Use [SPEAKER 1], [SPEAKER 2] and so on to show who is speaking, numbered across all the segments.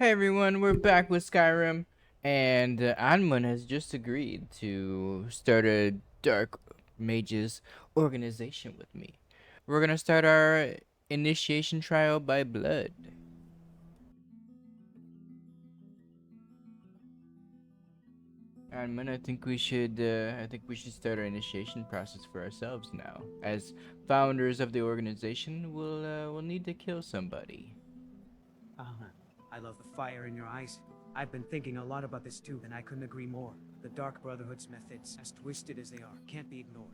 [SPEAKER 1] Hey everyone, we're back with Skyrim, and Anmun has just agreed to start a Dark Mages organization with me. We're gonna start our initiation trial by blood. Anmun, I think we should start our initiation process for ourselves now. As founders of the organization, we'll need to kill somebody.
[SPEAKER 2] Uh-huh. I love the fire in your eyes. I've been thinking a lot about this too, and I couldn't agree more. The Dark Brotherhood's methods, as twisted as they are, can't be ignored.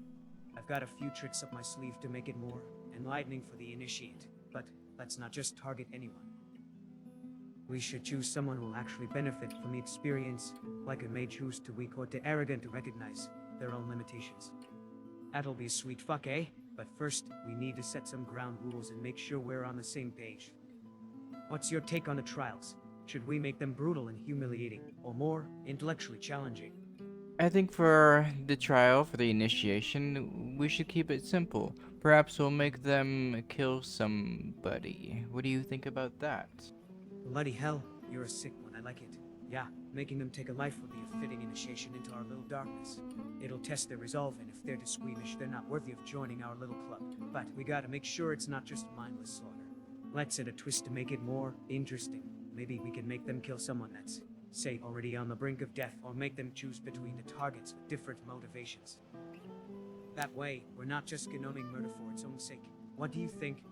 [SPEAKER 2] I've got a few tricks up my sleeve to make it more enlightening for the initiate. But let's not just target anyone. We should choose someone who will actually benefit from the experience, like a mage who's too weak or too arrogant to recognize their own limitations. That'll be a sweet fuck, eh? But first, we need to set some ground rules and make sure we're on the same page. What's your take on the trials? Should we make them brutal and humiliating, or more intellectually challenging?
[SPEAKER 1] I think for the trial, for the initiation, we should keep it simple. Perhaps we'll make them kill somebody. What do you think about that?
[SPEAKER 2] Bloody hell, you're a sick one, I like it. Yeah, making them take a life would be a fitting initiation into our little darkness. It'll test their resolve, and if they're too squeamish, they're not worthy of joining our little club. But we gotta make sure it's not just mindless slaughter. Let's add a twist to make it more interesting. Maybe we can make them kill someone that's, say, already on the brink of death, or make them choose between the targets with different motivations. That way, we're not just condoning murder for its own sake. What do you think?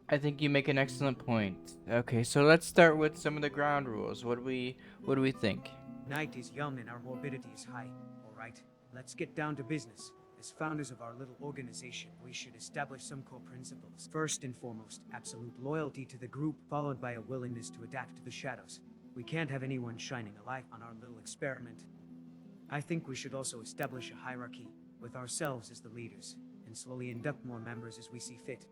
[SPEAKER 1] I think you make an excellent point. Okay, so let's start with some of the ground rules. What do we think?
[SPEAKER 2] Night is young and our morbidity is high. Alright, let's get down to business. As founders of our little organization, we should establish some core principles. First and foremost, absolute loyalty to the group, followed by a willingness to adapt to the shadows. We can't have anyone shining a light on our little experiment. I think we should also establish a hierarchy, with ourselves as the leaders, and slowly induct more members as we see fit.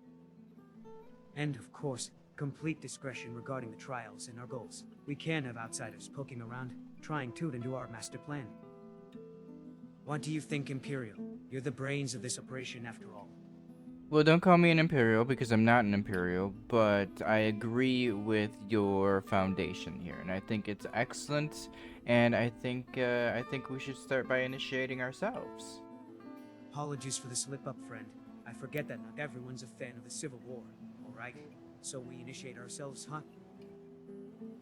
[SPEAKER 2] And of course, complete discretion regarding the trials and our goals. We can't have outsiders poking around, trying to do our master plan. What do you think, Imperial? You're the brains of this operation after all.
[SPEAKER 1] Well, don't call me an Imperial because I'm not an Imperial, but I agree with your foundation here, and I think it's excellent. And I think we should start by initiating ourselves.
[SPEAKER 2] Apologies for the slip-up, friend. I forget that not everyone's a fan of the Civil War, alright? So we initiate ourselves, huh?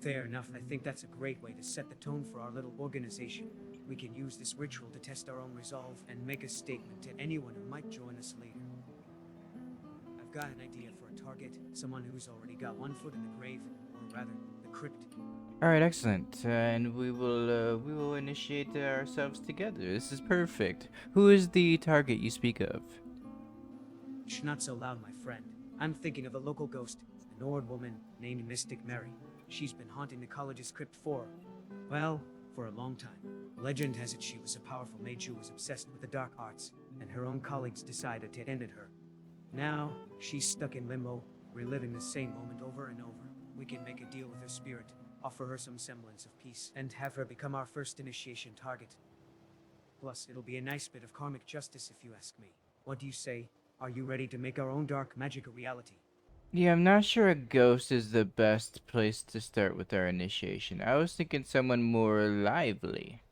[SPEAKER 2] Fair enough, I think that's a great way to set the tone for our little organization. We can use this ritual to test our own resolve and make a statement to anyone who might join us later. I've got an idea for a target, someone who's already got one foot in the grave, or rather, the crypt.
[SPEAKER 1] All right, excellent. And we will initiate ourselves together. This is perfect. Who is the target you speak of?
[SPEAKER 2] Shh, not so loud, my friend. I'm thinking of a local ghost, an old woman named Mystic Mary. She's been haunting the college's crypt for a long time. Legend has it she was a powerful mage who was obsessed with the dark arts, and her own colleagues decided to end her. Now, she's stuck in limbo, reliving the same moment over and over. We can make a deal with her spirit, offer her some semblance of peace, and have her become our first initiation target. Plus, it'll be a nice bit of karmic justice if you ask me. What do you say? Are you ready to make our own dark magic a reality?
[SPEAKER 1] Yeah, I'm not sure a ghost is the best place to start with our initiation. I was thinking someone more lively.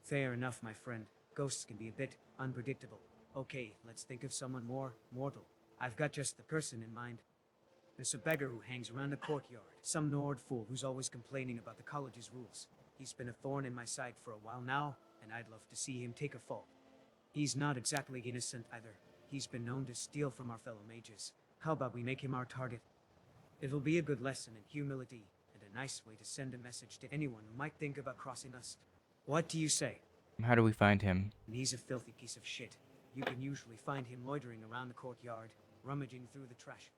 [SPEAKER 2] Fair enough, my friend. Ghosts can be a bit unpredictable. Okay, let's think of someone more mortal. I've got just the person in mind. There's a beggar who hangs around the courtyard. Some Nord fool who's always complaining about the college's rules. He's been a thorn in my side for a while now, and I'd love to see him take a fall. He's not exactly innocent either. He's been known to steal from our fellow mages. How about we make him our target? It'll be a good lesson in humility, and a nice way to send a message to anyone who might think about crossing us. What do you say?
[SPEAKER 1] How do we find him?
[SPEAKER 2] He's a filthy piece of shit. You can usually find him loitering around the courtyard, rummaging through the trash.